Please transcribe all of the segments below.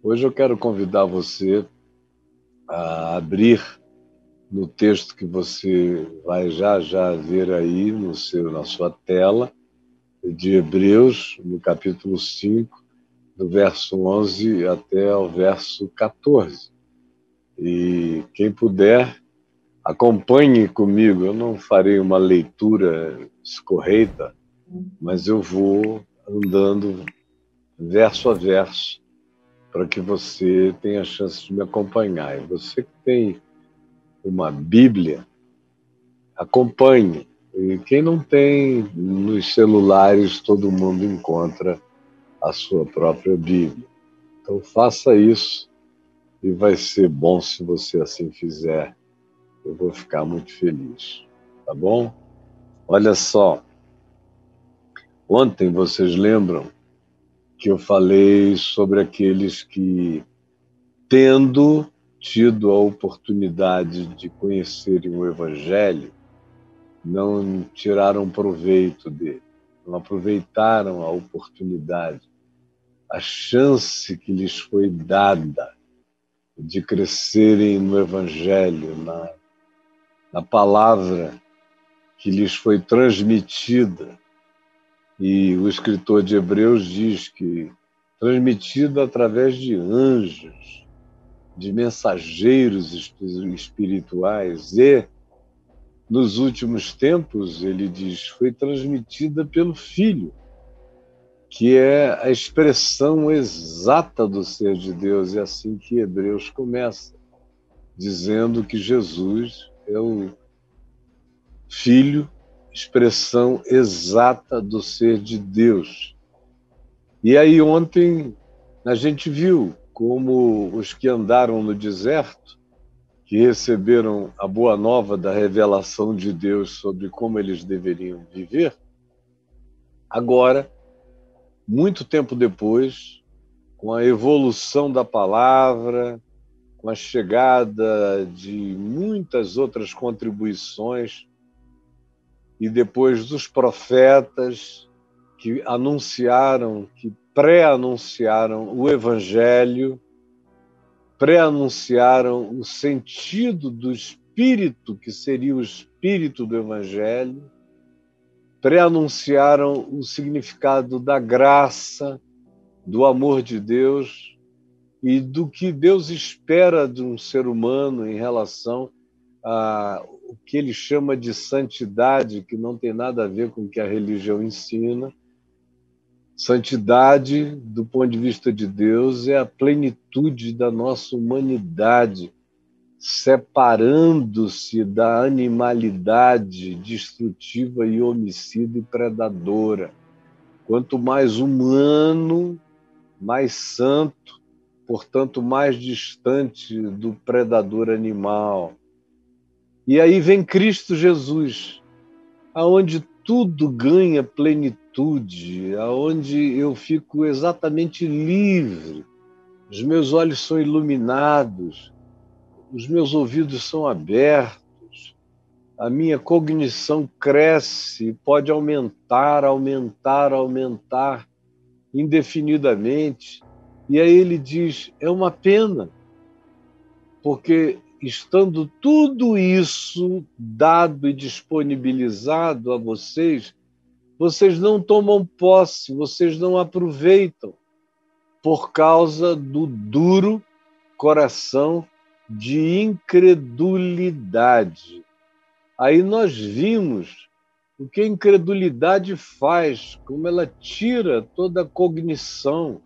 Hoje eu quero convidar você a abrir no texto que você vai já ver aí na sua tela, de Hebreus, no capítulo 5, do verso 11 até o verso 14. E quem puder, acompanhe comigo. Eu não farei uma leitura escorreita, mas eu vou andando verso a verso, para que você tenha a chance de me acompanhar. E você que tem uma Bíblia, acompanhe. E quem não tem, nos celulares todo mundo encontra a sua própria Bíblia. Então faça isso e vai ser bom se você assim fizer. Eu vou ficar muito feliz, tá bom? Olha só, ontem vocês lembram que eu falei sobre aqueles que, tendo tido a oportunidade de conhecerem o Evangelho, não tiraram proveito dele, não aproveitaram a oportunidade, a chance que lhes foi dada de crescerem no Evangelho, na palavra que lhes foi transmitida. E o escritor de Hebreus diz que transmitida através de anjos, de mensageiros espirituais, e nos últimos tempos, ele diz, foi transmitida pelo Filho, que é a expressão exata do ser de Deus. É assim que Hebreus começa, dizendo que Jesus é o Filho, expressão exata do ser de Deus. E aí ontem a gente viu como os que andaram no deserto, que receberam a boa nova da revelação de Deus sobre como eles deveriam viver, agora, muito tempo depois, com a evolução da palavra, com a chegada de muitas outras contribuições, e depois dos profetas que anunciaram, que pré-anunciaram o Evangelho, pré-anunciaram o sentido do Espírito, que seria o Espírito do Evangelho, pré-anunciaram o significado da graça, do amor de Deus e do que Deus espera de um ser humano em relação ao que ele chama de santidade, que não tem nada a ver com o que a religião ensina. Santidade, do ponto de vista de Deus, é a plenitude da nossa humanidade, separando-se da animalidade destrutiva e homicida e predadora. Quanto mais humano, mais santo, portanto, mais distante do predador animal. E aí vem Cristo Jesus, aonde tudo ganha plenitude, aonde eu fico exatamente livre, os meus olhos são iluminados, os meus ouvidos são abertos, a minha cognição cresce, pode aumentar indefinidamente. E aí ele diz, é uma pena, porque estando tudo isso dado e disponibilizado a vocês, vocês não tomam posse, vocês não aproveitam, por causa do duro coração de incredulidade. Aí nós vimos o que a incredulidade faz, como ela tira toda a cognição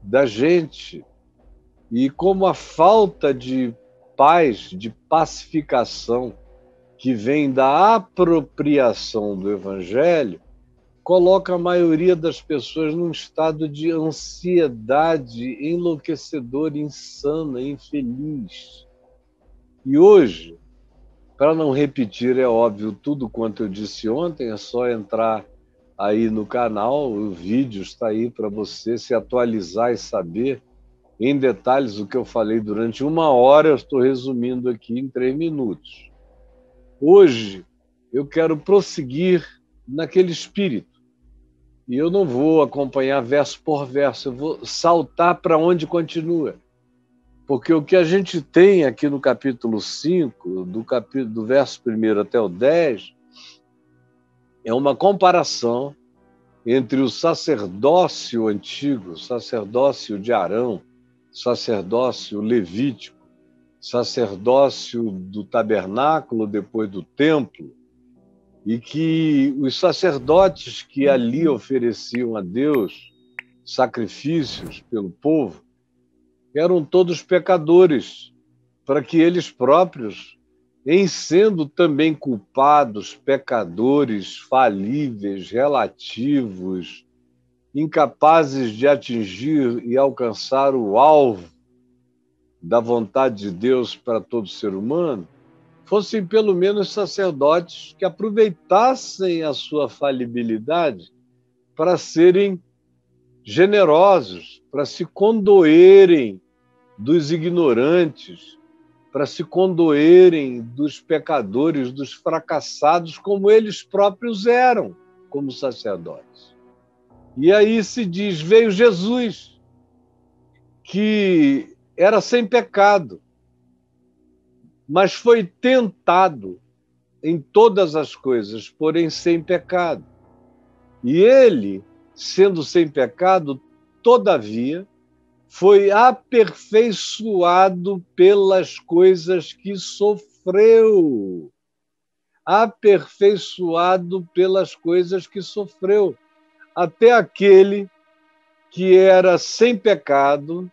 da gente, e como a falta de paz, de pacificação, que vem da apropriação do Evangelho, coloca a maioria das pessoas num estado de ansiedade enlouquecedora, insana, infeliz. E hoje, para não repetir, é óbvio, tudo quanto eu disse ontem, é só entrar aí no canal, o vídeo está aí para você se atualizar e saber em detalhes o que eu falei durante 1 hora, eu estou resumindo aqui em 3 minutos. Hoje, eu quero prosseguir naquele espírito, E eu não vou acompanhar verso por verso, eu vou saltar para onde continua. Porque o que a gente tem aqui no capítulo 5, do verso 1 até o 10, é uma comparação entre o sacerdócio antigo, sacerdócio de Arão, sacerdócio levítico, sacerdócio do tabernáculo depois do templo, e que os sacerdotes que ali ofereciam a Deus sacrifícios pelo povo eram todos pecadores, para que eles próprios, em sendo também culpados, pecadores, falíveis, relativos, incapazes de atingir e alcançar o alvo da vontade de Deus para todo ser humano, fossem pelo menos sacerdotes que aproveitassem a sua falibilidade para serem generosos, para se condoerem dos ignorantes, para se condoerem dos pecadores, dos fracassados, como eles próprios eram, como sacerdotes. E aí se diz, veio Jesus, que era sem pecado, mas foi tentado em todas as coisas, porém sem pecado. E ele, sendo sem pecado, todavia, foi aperfeiçoado pelas coisas que sofreu. Aperfeiçoado pelas coisas que sofreu. Até aquele que era sem pecado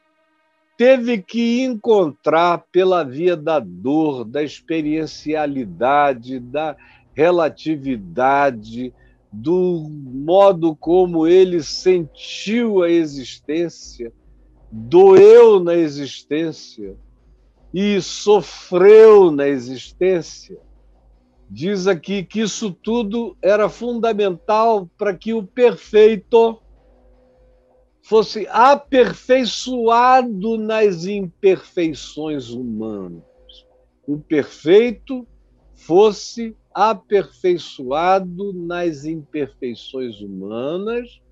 teve que encontrar pela via da dor, da experiencialidade, da relatividade, do modo como ele sentiu a existência, doeu na existência e sofreu na existência. Diz aqui que isso tudo era fundamental para que o perfeito fosse aperfeiçoado nas imperfeições humanas. O perfeito fosse aperfeiçoado nas imperfeições humanas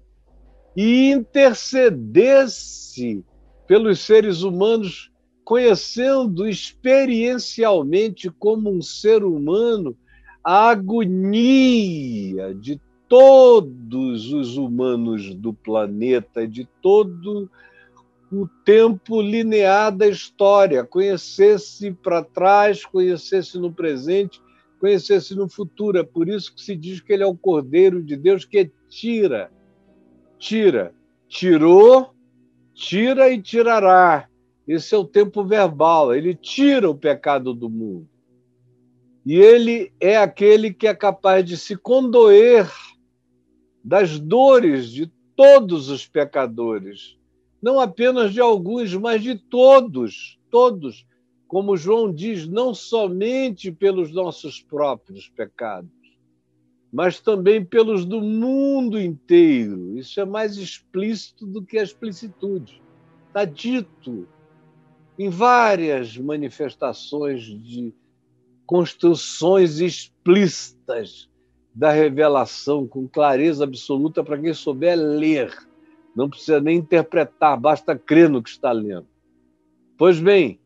e intercedesse pelos seres humanos, conhecendo experiencialmente como um ser humano a agonia de todos os humanos do planeta, de todo o tempo linear da história, conhecesse para trás, conhecesse no presente, conhecesse no futuro. É por isso que se diz que ele é o Cordeiro de Deus que tirou, tira e tirará. Esse é o tempo verbal. Ele tira o pecado do mundo. E ele é aquele que é capaz de se condoer das dores de todos os pecadores, não apenas de alguns, mas de todos, todos. Como João diz, não somente pelos nossos próprios pecados, mas também pelos do mundo inteiro. Isso é mais explícito do que a explicitude. Está dito em várias manifestações de construções explícitas da revelação, com clareza absoluta para quem souber ler. Não precisa nem interpretar, basta crer no que está lendo. Pois bem,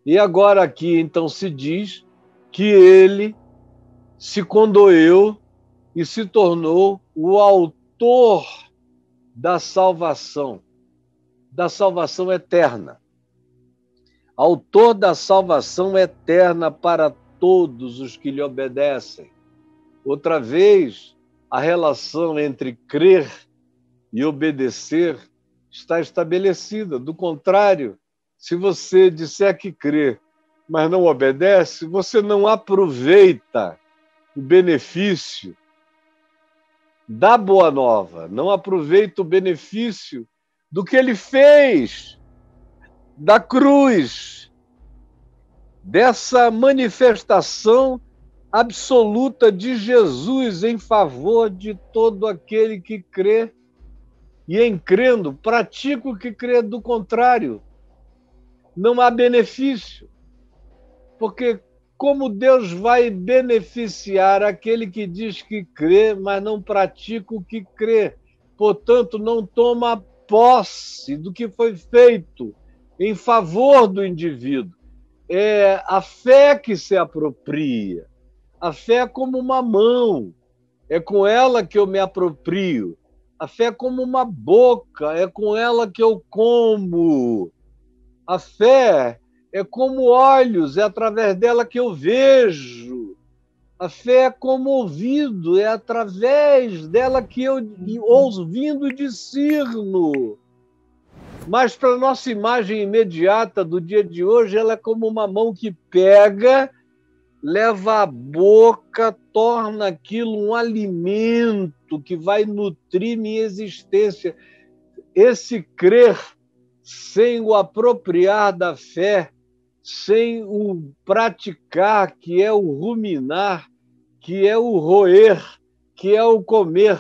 e agora aqui então se diz que ele se condoeu e se tornou o autor da salvação eterna. Autor da salvação eterna para todos os que lhe obedecem. Outra vez, a relação entre crer e obedecer está estabelecida. Do contrário, se você disser que crê, mas não obedece, você não aproveita o benefício da Boa Nova, não aproveita o benefício do que ele fez, da cruz, dessa manifestação absoluta de Jesus em favor de todo aquele que crê e, em crendo, pratica o que crê. Do contrário, não há benefício. Porque como Deus vai beneficiar aquele que diz que crê, mas não pratica o que crê? portanto, não toma posse do que foi feito em favor do indivíduo. É a fé que se apropria. A fé é como uma mão, é com ela que eu me aproprio. A fé é como uma boca, é com ela que eu como. A fé é como olhos, é através dela que eu vejo. A fé é como ouvido, é através dela que eu, ouvindo, discerno. Mas para a nossa imagem imediata do dia de hoje, ela é como uma mão que pega, leva à boca, torna aquilo um alimento que vai nutrir minha existência. Esse crer sem o apropriar da fé, sem o praticar, que é o ruminar, que é o roer, que é o comer,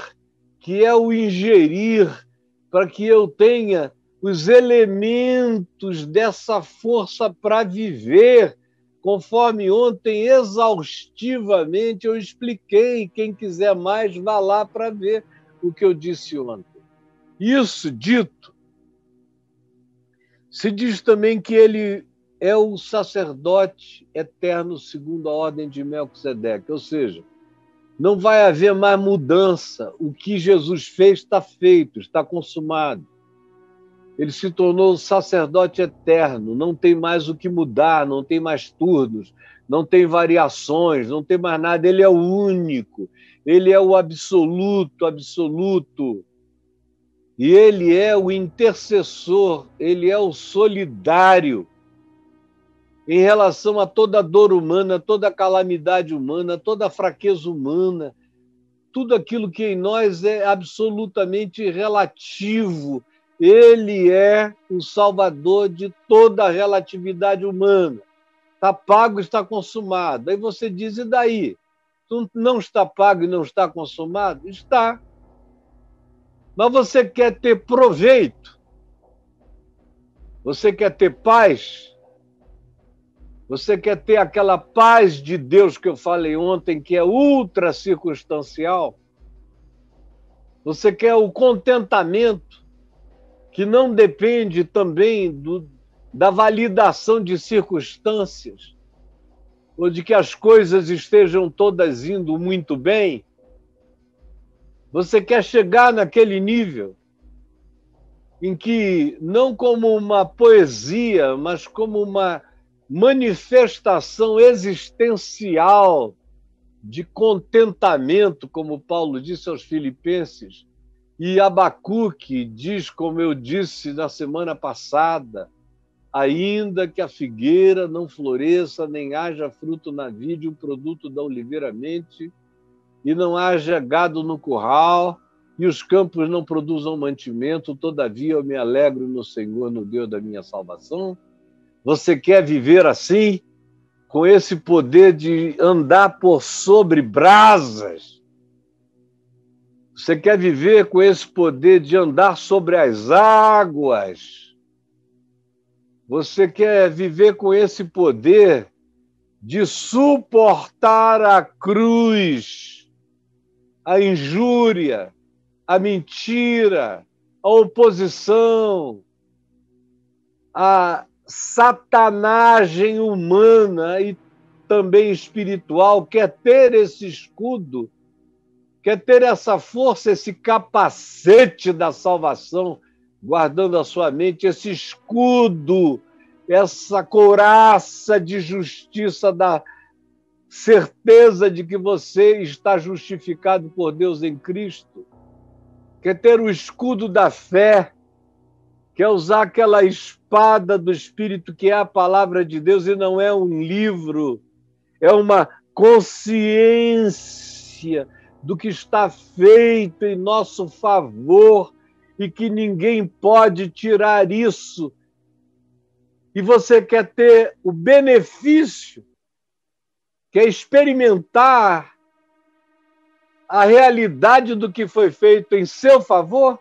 que é o ingerir, para que eu tenha os elementos dessa força para viver, conforme ontem exaustivamente eu expliquei. Quem quiser mais, vá lá para ver o que eu disse ontem. Isso dito, se diz também que ele é o sacerdote eterno segundo a ordem de Melquisedeque, ou seja, não vai haver mais mudança. O que Jesus fez está feito, está consumado. Ele se tornou sacerdote eterno, não tem mais o que mudar, não tem mais turnos, não tem variações, não tem mais nada. Ele é o único, ele é o absoluto, absoluto. E ele é o intercessor, ele é o solidário em relação a toda dor humana, toda calamidade humana, toda fraqueza humana, tudo aquilo que em nós é absolutamente relativo. Ele é o salvador de toda a relatividade humana. Está pago, está consumado. Aí você diz, e daí? Não está pago e não está consumado? Está. Mas você quer ter proveito? Você quer ter paz? Você quer ter aquela paz de Deus que eu falei ontem, que é ultra circunstancial? Você quer o contentamento, que não depende também da validação de circunstâncias, ou de que as coisas estejam todas indo muito bem? Você quer chegar naquele nível em que, não como uma poesia, mas como uma manifestação existencial de contentamento, como Paulo disse aos Filipenses, e Abacuque diz, como eu disse na semana passada, ainda que a figueira não floresça, nem haja fruto na vide, o produto da oliveira mente, e não haja gado no curral, e os campos não produzam mantimento, todavia eu me alegro no Senhor, no Deus da minha salvação. Você quer viver assim, com esse poder de andar por sobre brasas? Você quer viver com esse poder de andar sobre as águas? Você quer viver com esse poder de suportar a cruz, a injúria, a mentira, a oposição, a satanagem humana e também espiritual? Quer ter esse escudo? Quer ter essa força, esse capacete da salvação, guardando a sua mente, esse escudo, essa couraça de justiça da certeza de que você está justificado por Deus em Cristo? Quer ter o escudo da fé? Quer usar aquela espada do Espírito que é a palavra de Deus e não é um livro, é uma consciência do que está feito em nosso favor e que ninguém pode tirar isso. E você quer ter o benefício, quer experimentar a realidade do que foi feito em seu favor?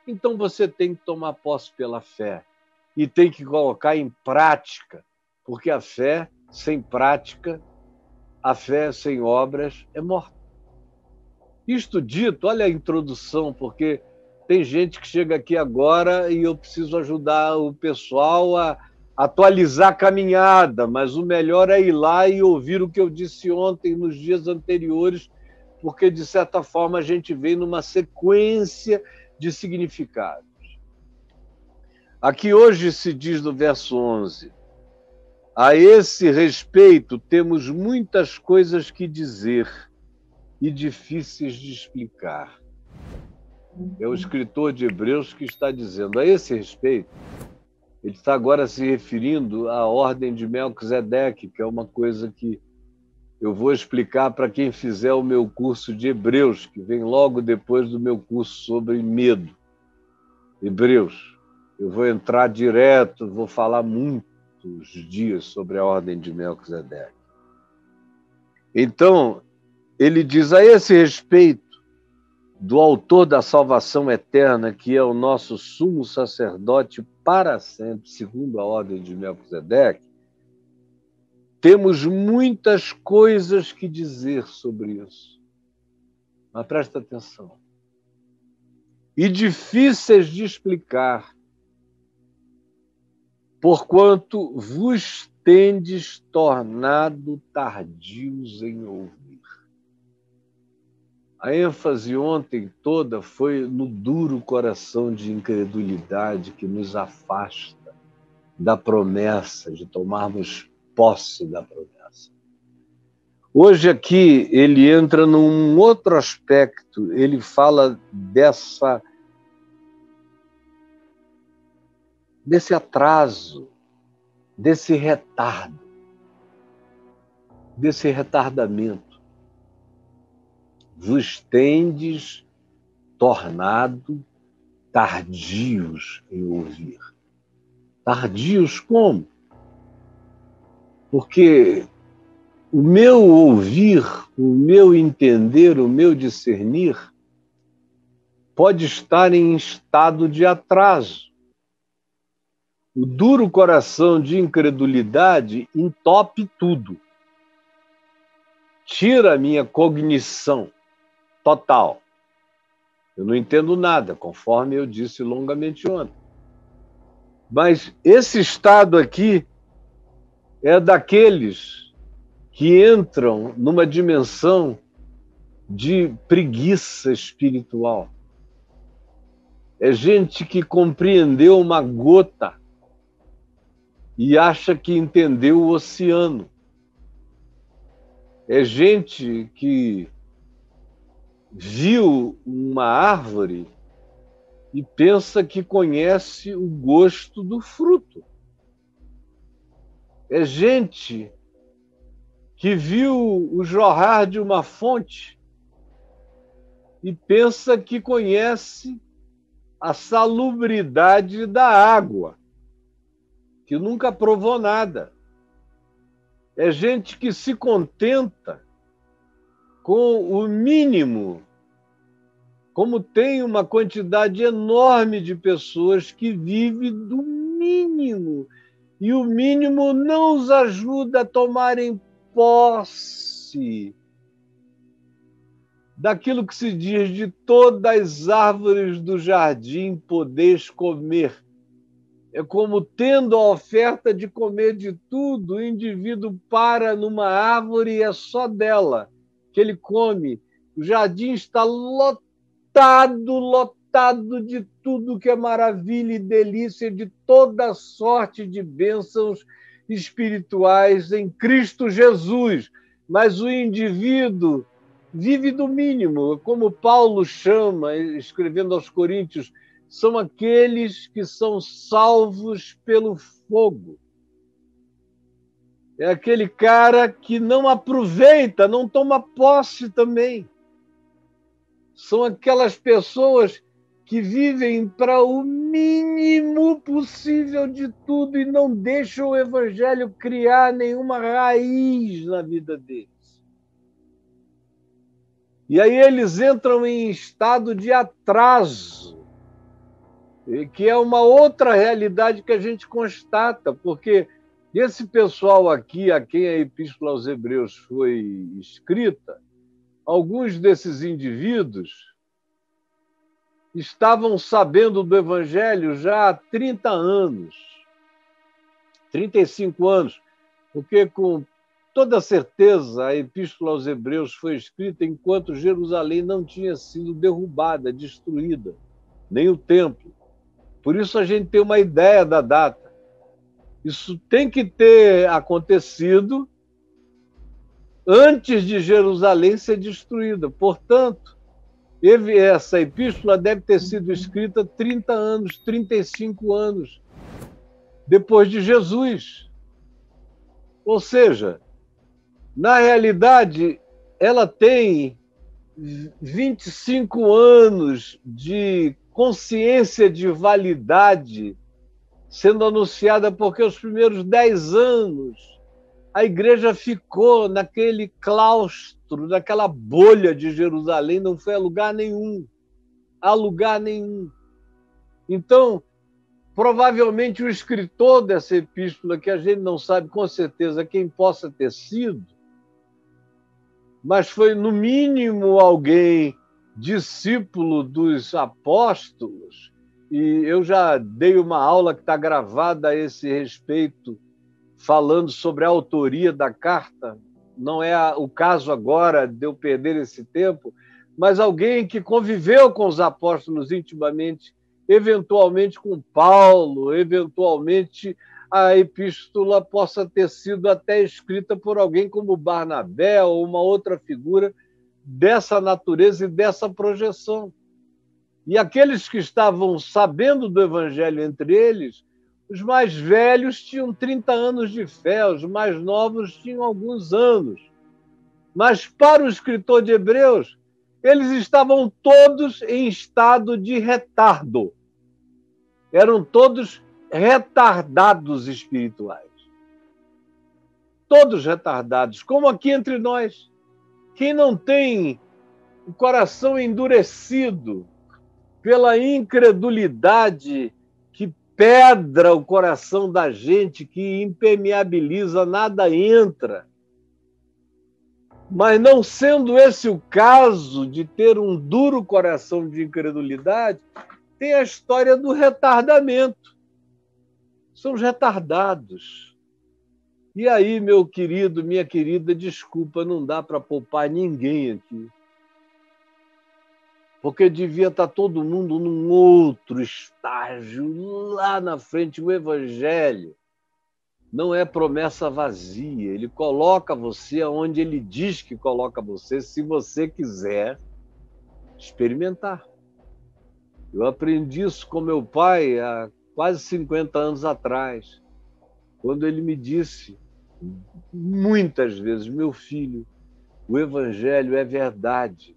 Então você tem que tomar posse pela fé e tem que colocar em prática, porque a fé sem prática, a fé sem obras é morta. Isto dito, olha a introdução, porque Tem gente que chega aqui agora e eu preciso ajudar o pessoal a atualizar a caminhada, mas o melhor é ir lá e ouvir o que eu disse ontem, nos dias anteriores, porque, de certa forma, a gente vem numa sequência de significados. Aqui hoje se diz no verso 11: a esse respeito temos muitas coisas que dizer e difíceis de explicar. É o escritor de Hebreus que está dizendo. A esse respeito, ele está agora se referindo à ordem de Melquisedeque, que é uma coisa que eu vou explicar para quem fizer o meu curso de Hebreus, que vem logo depois do meu curso sobre medo. Hebreus. Eu vou entrar direto, vou falar muitos dias sobre a ordem de Melquisedeque. Então, ele diz a esse respeito, do autor da salvação eterna, que é o nosso sumo sacerdote para sempre, segundo a ordem de Melquisedeque, temos muitas coisas que dizer sobre isso. Mas presta atenção. E difíceis de explicar, porquanto vos tendes tornado tardios em ouvir. A ênfase ontem toda foi no duro coração de incredulidade que nos afasta da promessa, de tomarmos posse da promessa. Hoje aqui ele entra num outro aspecto, ele fala desse atraso, desse retardo, desse retardamento. Vos tendes tornado tardios em ouvir. Tardios como? Porque o meu ouvir, o meu entender, o meu discernir pode estar em estado de atraso. O duro coração de incredulidade entope tudo. Tira a minha cognição total. Eu não entendo nada, conforme eu disse longamente ontem. Mas esse estado aqui é daqueles que entram numa dimensão de preguiça espiritual. É gente que compreendeu uma gota e acha que entendeu o oceano. É gente que viu uma árvore e pensa que conhece o gosto do fruto. É gente que viu o jorrar de uma fonte e pensa que conhece a salubridade da água, que nunca provou nada. É gente que se contenta com o mínimo, como tem uma quantidade enorme de pessoas que vivem do mínimo, e o mínimo não os ajuda a tomarem posse daquilo que se diz: de todas as árvores do jardim podeis comer. É como, tendo a oferta de comer de tudo, o indivíduo para numa árvore e é só dela que ele come. O jardim está lotado de tudo que é maravilha e delícia, de toda sorte de bênçãos espirituais em Cristo Jesus. Mas o indivíduo vive do mínimo, como Paulo chama, escrevendo aos Coríntios, são aqueles que são salvos pelo fogo. É aquele cara que não aproveita, não toma posse também. São aquelas pessoas que vivem para o mínimo possível de tudo e não deixam o evangelho criar nenhuma raiz na vida deles. E aí eles entram em estado de atraso, que é uma outra realidade que a gente constata, porque esse pessoal aqui, a quem a Epístola aos Hebreus foi escrita, alguns desses indivíduos, estavam sabendo do Evangelho já há 30 anos, 35 anos, porque com toda certeza a Epístola aos Hebreus foi escrita enquanto Jerusalém não tinha sido derrubada, destruída, nem o templo. Por isso a gente tem uma ideia da data. Isso tem que ter acontecido antes de Jerusalém ser destruída. Portanto, essa epístola deve ter sido escrita 30 anos, 35 anos depois de Jesus. Ou seja, na realidade, ela tem 25 anos de consciência de validade sendo anunciada, porque os primeiros 10 anos a igreja ficou naquele claustro, naquela bolha de Jerusalém, não foi a lugar nenhum. A lugar nenhum. Então, provavelmente o escritor dessa epístola, que a gente não sabe com certeza quem possa ter sido, mas foi, no mínimo, alguém discípulo dos apóstolos, e eu já dei uma aula que está gravada a esse respeito, falando sobre a autoria da carta. Não é o caso agora de eu perder esse tempo, mas alguém que conviveu com os apóstolos intimamente, eventualmente com Paulo, eventualmente a epístola possa ter sido até escrita por alguém como Barnabé ou uma outra figura dessa natureza e dessa projeção. E aqueles que estavam sabendo do Evangelho entre eles, os mais velhos tinham 30 anos de fé, os mais novos tinham alguns anos. Mas para o escritor de Hebreus, eles estavam todos em estado de retardo. Eram todos retardados espirituais. Todos retardados, como aqui entre nós. Quem não tem o coração endurecido pela incredulidade que pedra o coração da gente, que impermeabiliza, nada entra. Mas não sendo esse o caso de ter um duro coração de incredulidade, tem a história do retardamento. São os retardados. E aí, meu querido, minha querida, desculpa, não dá para poupar ninguém aqui. Porque devia estar todo mundo num outro estágio, lá na frente. O Evangelho não é promessa vazia. Ele coloca você onde ele diz que coloca você, se você quiser experimentar. Eu aprendi isso com meu pai há quase 50 anos atrás, quando ele me disse muitas vezes: meu filho, o Evangelho é verdade.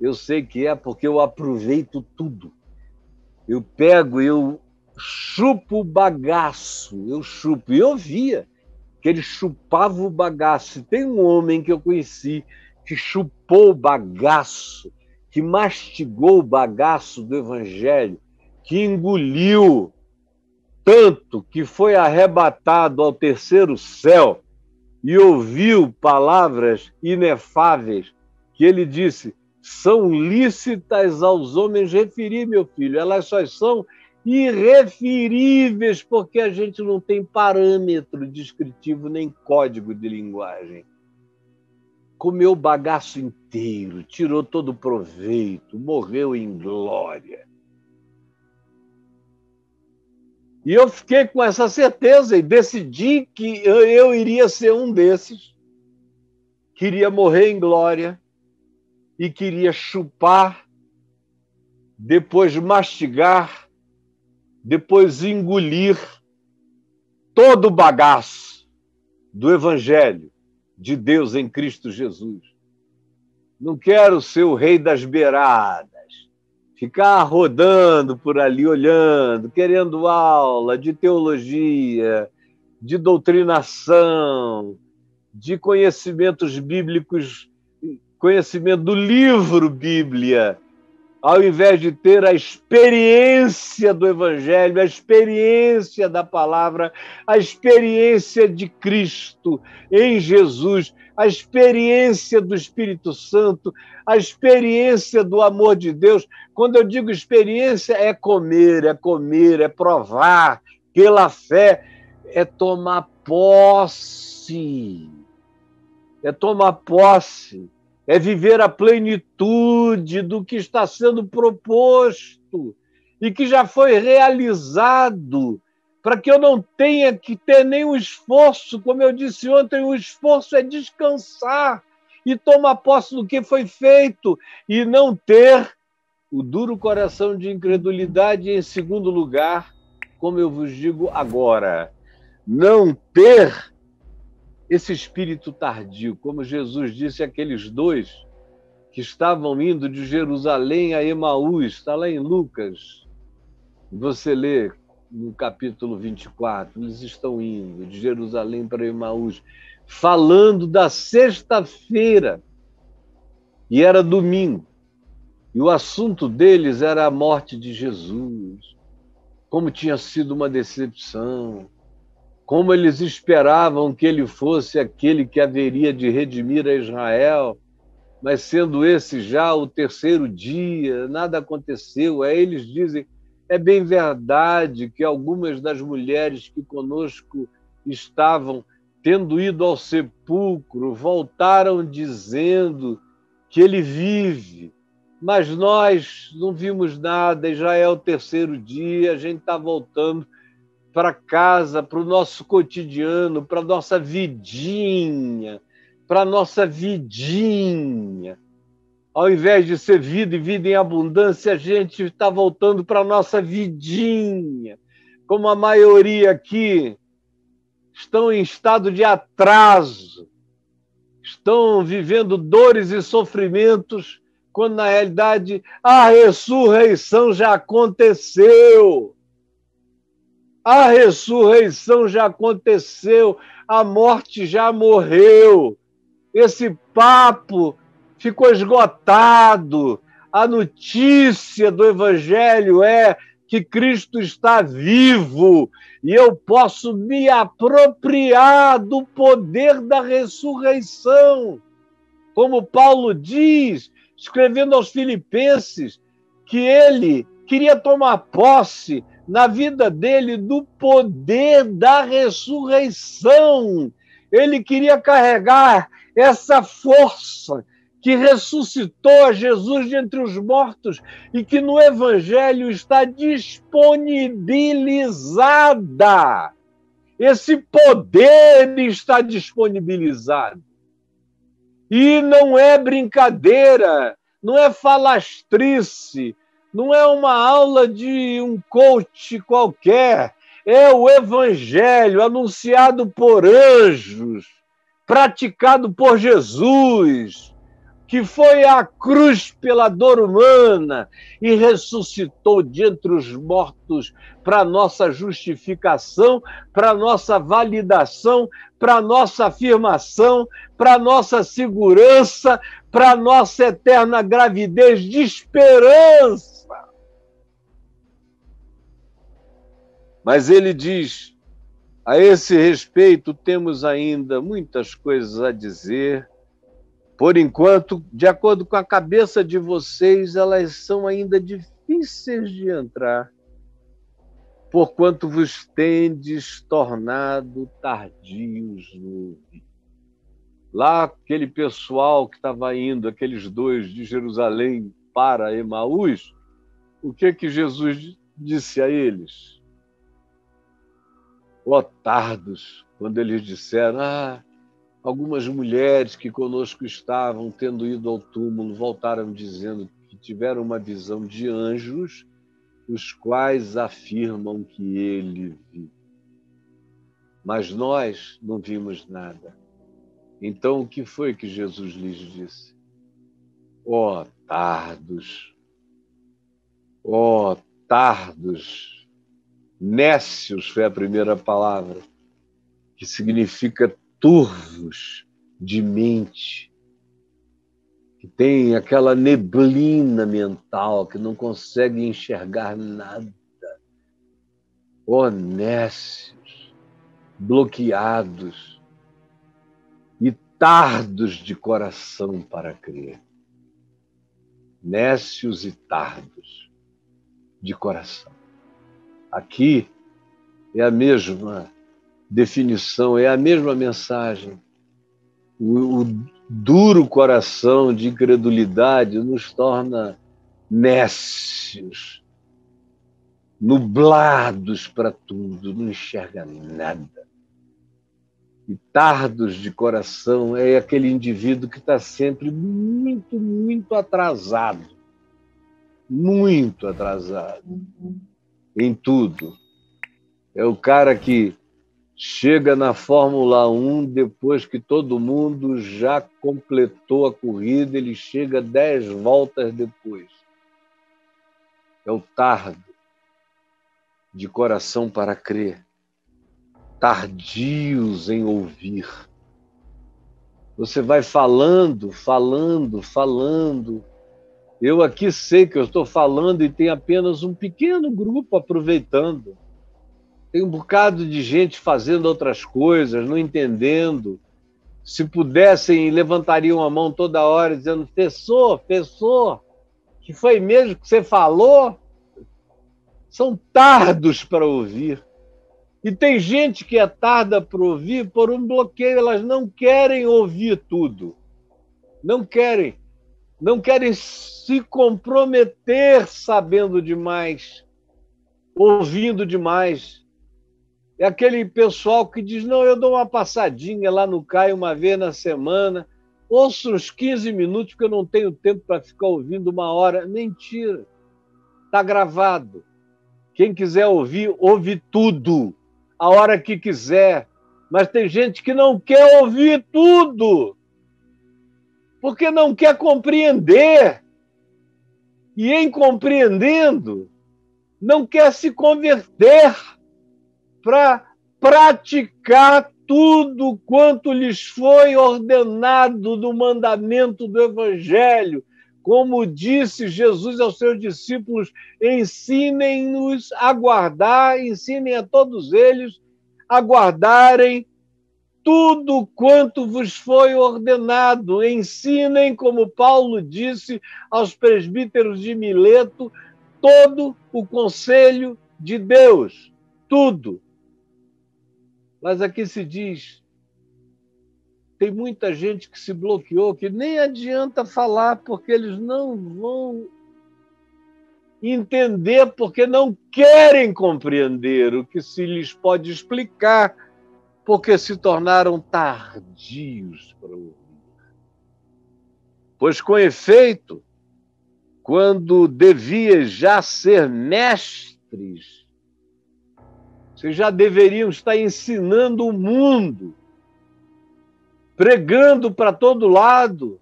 Eu sei que é porque eu aproveito tudo. Eu pego, eu chupo o bagaço, eu chupo. E eu via que ele chupava o bagaço. Tem um homem que eu conheci que chupou o bagaço, que mastigou o bagaço do Evangelho, que engoliu tanto que foi arrebatado ao terceiro céu e ouviu palavras inefáveis que ele disse: são lícitas aos homens referir, meu filho, elas só são irreferíveis porque a gente não tem parâmetro descritivo nem código de linguagem. Comeu o bagaço inteiro, tirou todo o proveito, morreu em glória. E eu fiquei com essa certeza e decidi que eu iria ser um desses, queria morrer em glória e queria chupar, depois mastigar, depois engolir todo o bagaço do Evangelho de Deus em Cristo Jesus. Não quero ser o rei das beiradas, ficar rodando por ali, olhando, querendo aula de teologia, de doutrinação, de conhecimentos bíblicos, conhecimento do livro Bíblia, ao invés de ter a experiência do Evangelho, a experiência da palavra, a experiência de Cristo em Jesus, a experiência do Espírito Santo, a experiência do amor de Deus. Quando eu digo experiência, é comer, é provar pela fé, é tomar posse. É tomar posse. É viver a plenitude do que está sendo proposto e que já foi realizado, para que eu não tenha que ter nenhum esforço. Como eu disse ontem, o esforço é descansar e tomar posse do que foi feito e não ter o duro coração de incredulidade. E, em segundo lugar, como eu vos digo agora, não ter esse espírito tardio, como Jesus disse àqueles dois que estavam indo de Jerusalém a Emaús, está lá em Lucas, você lê no capítulo 24, eles estão indo de Jerusalém para Emaús, falando da sexta-feira, e era domingo, e o assunto deles era a morte de Jesus, como tinha sido uma decepção, como eles esperavam que ele fosse aquele que haveria de redimir a Israel, mas sendo esse já o terceiro dia, nada aconteceu. Aí eles dizem, é bem verdade que algumas das mulheres que conosco estavam, tendo ido ao sepulcro, voltaram dizendo que ele vive, mas nós não vimos nada, e já é o terceiro dia, a gente está voltando para casa, para o nosso cotidiano, para a nossa vidinha, Ao invés de ser vida e vida em abundância, a gente está voltando para a nossa vidinha. Como a maioria aqui estão em estado de atraso, estão vivendo dores e sofrimentos, quando na realidade a ressurreição já aconteceu. A ressurreição já aconteceu, a morte já morreu. Esse papo ficou esgotado. A notícia do Evangelho é que Cristo está vivo e eu posso me apropriar do poder da ressurreição. Como Paulo diz, escrevendo aos Filipenses, que ele queria tomar posse na vida dele do poder da ressurreição. Ele queria carregar essa força que ressuscitou a Jesus de entre os mortos e que no Evangelho está disponibilizada. Esse poder está disponibilizado. E não é brincadeira, não é falastrice, não é uma aula de um coach qualquer, é o Evangelho anunciado por anjos, praticado por Jesus, que foi à cruz pela dor humana e ressuscitou de entre os mortos para nossa justificação, para nossa validação, para nossa afirmação, para nossa segurança, para nossa eterna gravidez de esperança. Mas ele diz, a esse respeito temos ainda muitas coisas a dizer. Por enquanto, de acordo com a cabeça de vocês, elas são ainda difíceis de entrar, porquanto vos tendes tornado tardios no ouvir. Lá, aquele pessoal que estava indo, aqueles dois de Jerusalém para Emaús, o que Jesus disse a eles? Ó tardos, quando eles disseram, algumas mulheres que conosco estavam, tendo ido ao túmulo, voltaram dizendo que tiveram uma visão de anjos, os quais afirmam que ele vive. Mas nós não vimos nada. Então, o que foi que Jesus lhes disse? Ó tardos, nécios foi a primeira palavra, que significa turvos de mente, que tem aquela neblina mental, que não consegue enxergar nada, honestos, bloqueados e tardos de coração para crer. Nécios e tardos de coração. Aqui é a mesma definição, é a mesma mensagem. O duro coração de incredulidade nos torna nécios, nublados para tudo, não enxerga nada. E tardos de coração é aquele indivíduo que está sempre muito, muito atrasado. Muito atrasado em tudo. É o cara que chega na Fórmula 1 depois que todo mundo já completou a corrida, ele chega 10 voltas depois. É o tardo de coração para crer, tardios em ouvir. Você vai falando. Eu aqui sei que eu estou falando e tem apenas um pequeno grupo aproveitando. Tem um bocado de gente fazendo outras coisas, não entendendo. Se pudessem, levantariam a mão toda hora dizendo: Professor, que foi mesmo que você falou? São tardos para ouvir. E tem gente que é tarda para ouvir por um bloqueio, elas não querem ouvir tudo. Não querem se comprometer sabendo demais, ouvindo demais. É aquele pessoal que diz: não, eu dou uma passadinha lá no CAI uma vez na semana, ouço uns 15 minutos, porque eu não tenho tempo para ficar ouvindo 1 hora. Mentira. Está gravado. Quem quiser ouvir, ouve tudo, a hora que quiser. Mas tem gente que não quer ouvir tudo, porque não quer compreender. E em compreendendo, não quer se converter para praticar tudo quanto lhes foi ordenado no mandamento do Evangelho. Como disse Jesus aos seus discípulos: ensinem-nos a guardar, ensinem a todos eles a guardarem tudo quanto vos foi ordenado. Ensinem, como Paulo disse aos presbíteros de Mileto, todo o conselho de Deus. Tudo. Mas aqui se diz, tem muita gente que se bloqueou, que nem adianta falar, porque eles não vão entender, porque não querem compreender o que se lhes pode explicar, porque se tornaram tardios para ouvir. Pois, com efeito, quando devias já ser mestres, vocês já deveriam estar ensinando o mundo, pregando para todo lado.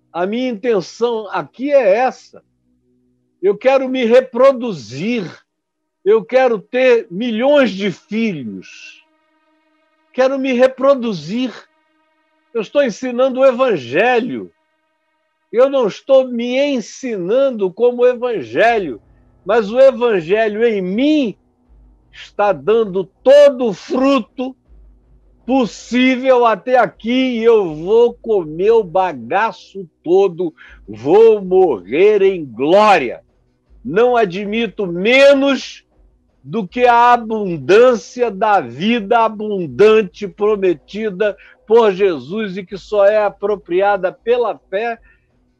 A minha intenção aqui é essa. Eu quero me reproduzir. Eu quero ter milhões de filhos. Quero me reproduzir. Eu estou ensinando o Evangelho. Eu não estou me ensinando como o Evangelho, mas o Evangelho em mim está dando todo o fruto possível até aqui, e eu vou comer o bagaço todo, vou morrer em glória. Não admito menos do que a abundância da vida abundante prometida por Jesus e que só é apropriada pela fé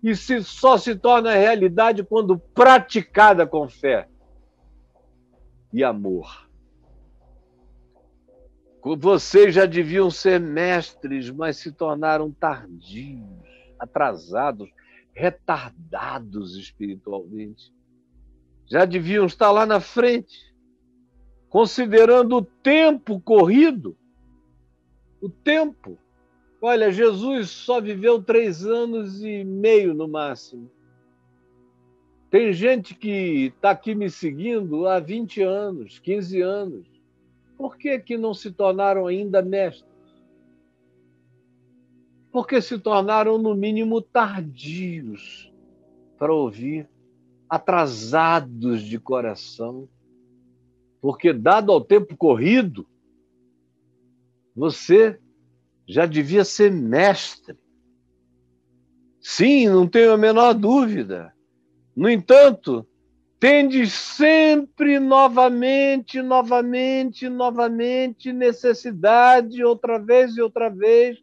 e só se torna realidade quando praticada com fé e amor. Vocês já deviam ser mestres, mas se tornaram tardios, atrasados, retardados espiritualmente. Já deviam estar lá na frente, considerando o tempo corrido. O tempo. Olha, Jesus só viveu 3 anos e meio no máximo. Tem gente que está aqui me seguindo há 20 anos, 15 anos. Por que não se tornaram ainda mestres? porque se tornaram, no mínimo, tardios para ouvir, atrasados de coração, porque, dado ao tempo corrido, você já devia ser mestre. Sim, não tenho a menor dúvida. No entanto, tendes sempre novamente necessidade, outra vez e outra vez,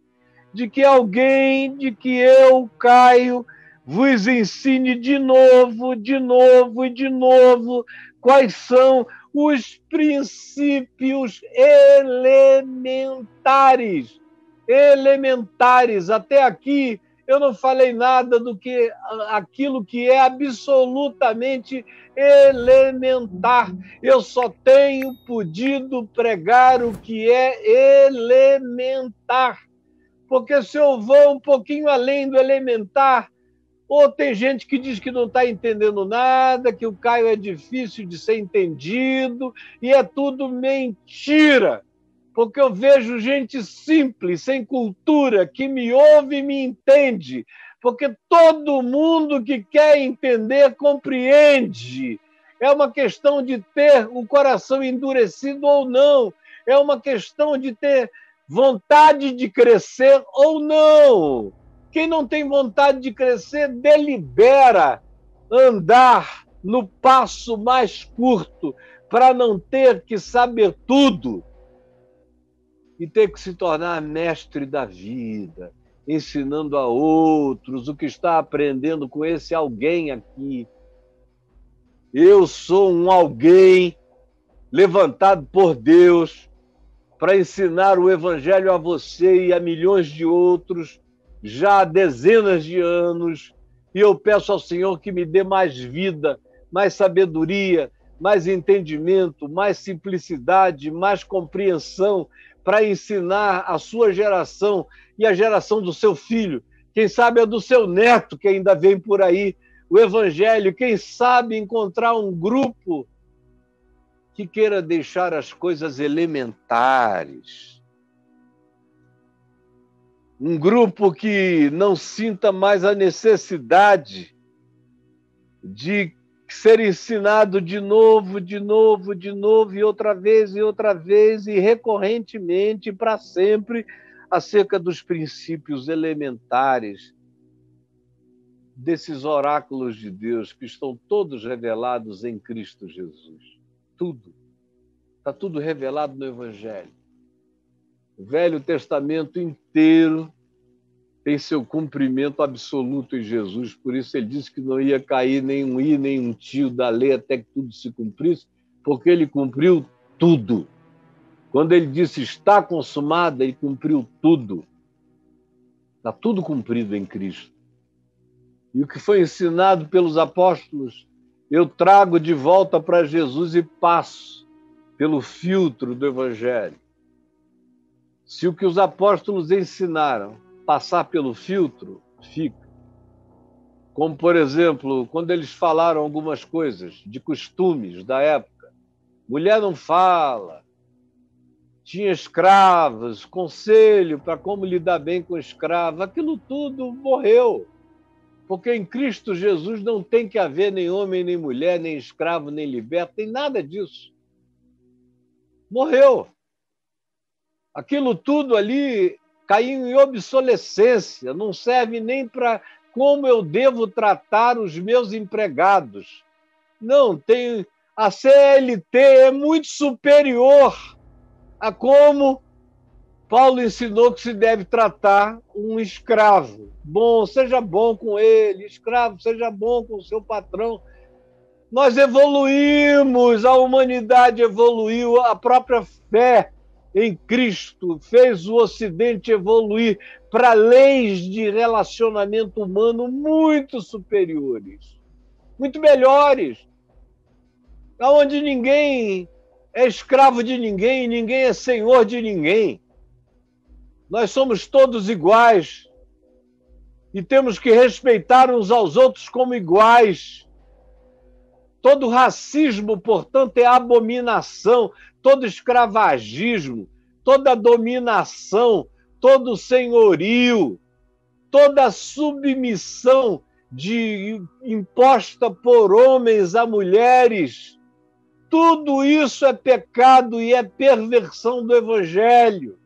de que alguém, de que eu, Caio, vos ensine de novo quais são os princípios elementares. Elementares. Até aqui eu não falei nada do que aquilo que é absolutamente elementar. Eu só tenho podido pregar o que é elementar. Porque se eu vou um pouquinho além do elementar, ou tem gente que diz que não está entendendo nada, que o Caio é difícil de ser entendido, e é tudo mentira. Porque eu vejo gente simples, sem cultura, que me ouve e me entende. Porque todo mundo que quer entender compreende. É uma questão de ter o coração endurecido ou não. É uma questão de ter vontade de crescer ou não. Quem não tem vontade de crescer, delibera andar no passo mais curto para não ter que saber tudo e ter que se tornar mestre da vida, ensinando a outros o que está aprendendo com esse alguém aqui. Eu sou um alguém levantado por Deus para ensinar o Evangelho a você e a milhões de outros já há dezenas de anos, e eu peço ao Senhor que me dê mais vida, mais sabedoria, mais entendimento, mais simplicidade, mais compreensão para ensinar a sua geração e a geração do seu filho, quem sabe a do seu neto, que ainda vem por aí, o Evangelho, quem sabe encontrar um grupo que queira deixar as coisas elementares. Um grupo que não sinta mais a necessidade de ser ensinado de novo, e outra vez, e recorrentemente, para sempre, acerca dos princípios elementares desses oráculos de Deus que estão todos revelados em Cristo Jesus. Tudo. Está tudo revelado no Evangelho. O Velho Testamento inteiro tem seu cumprimento absoluto em Jesus, por isso ele disse que não ia cair nem um i, nem um tio da lei até que tudo se cumprisse, porque ele cumpriu tudo. Quando ele disse está consumado, ele cumpriu tudo. Está tudo cumprido em Cristo. E o que foi ensinado pelos apóstolos, eu trago de volta para Jesus e passo pelo filtro do Evangelho. Se o que os apóstolos ensinaram passar pelo filtro, fica. Como, por exemplo, quando eles falaram algumas coisas de costumes da época. Mulher não fala, tinha escravos, conselho para como lidar bem com escravo, aquilo tudo morreu. Porque em Cristo Jesus não tem que haver nem homem, nem mulher, nem escravo, nem liberto, nem nada disso. Morreu. Aquilo tudo ali caiu em obsolescência, não serve nem para como eu devo tratar os meus empregados. Não, a CLT é muito superior a como Paulo ensinou que se deve tratar um escravo. Bom, seja bom com ele, escravo, seja bom com o seu patrão. Nós evoluímos, a humanidade evoluiu, a própria fé em Cristo fez o Ocidente evoluir para leis de relacionamento humano muito superiores, muito melhores, onde ninguém é escravo de ninguém, ninguém é senhor de ninguém. Nós somos todos iguais e temos que respeitar uns aos outros como iguais. Todo racismo, portanto, é abominação, todo escravagismo, toda dominação, todo senhorio, toda a submissão imposta por homens a mulheres, tudo isso é pecado e é perversão do Evangelho.